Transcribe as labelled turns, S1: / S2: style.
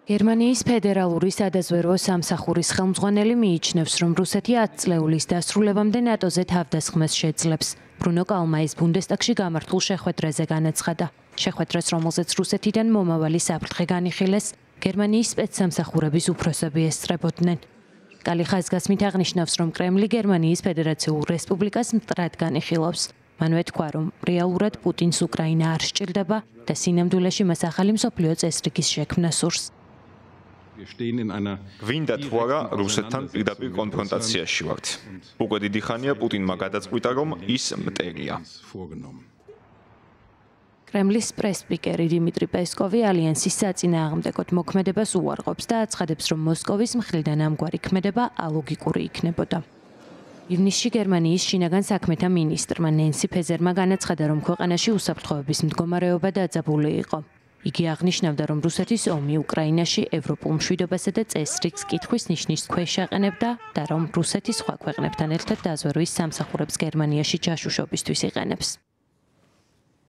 S1: გერმანიის ფედერალური სადაზვერვო სამსახურის ხელმძღვანელი მიიჩნევს, რომ რუსეთი 10 წლეულის დასრულებამდე ნატოზე თავდასხმას შეძლებს. ბრუნო კალმაის ბუნდესტაგში გამართულ შეხვედრაზე განაცხადა. შეხვედრას, რომელზეც რუსეთიდან მომავალი საფრთხე განიხილეს, გერმანიის სპეცსამსახურების უფროსები ესწრებოდნენ. კალი ხაზგასმით აღნიშნავს, რომ კრემლი გერმანიის ფედერაციულ რესპუბლიკას მტრად განიხილავს. მანვე თქვა, რომ რეალურად პუტინს უკრაინა არ სჭირდება და სინამდვილეში მას ახალი მსოფლიო წესრიგის შექმნა სურს.
S2: Გვინდა თუ არა რუსეთთან პირდაპირ კონფრონტაციაში ვართ. უკვე დიდი ხანია პუტინმა გადაწყვიტა, რომ ის მტერია.
S1: კრემლის პრეს-სპიკერი დიმიტრი პესკოვი ალიანსის საწინააღმდეგოდ მოქმედებას უარყოფს და აცხადებს, რომ მოსკოვის მხრიდან ამგვარი ქმედება ალოგიკური იქნებოდა. ივნისში გერმანიის შინაგან საქმეთა მინისტრმა ნენსი ფეზერმა განაცხადა, რომ ქვეყანაში უსაფრთხოების მდგომარეობა დაძაბული იყო. იგი აღნიშნავდა, რომ რუსეთის ომი უკრაინაში ევროპულ მშვიდობასა და წესრიგს კითხვის ნიშნის ქვეშ აყენებდა და რომ რუსეთი სხვა ქვეყნებთან ერთად დაზვერვის სამსახურებს გერმანიაში ჯაშუშობისთვის იყენებს.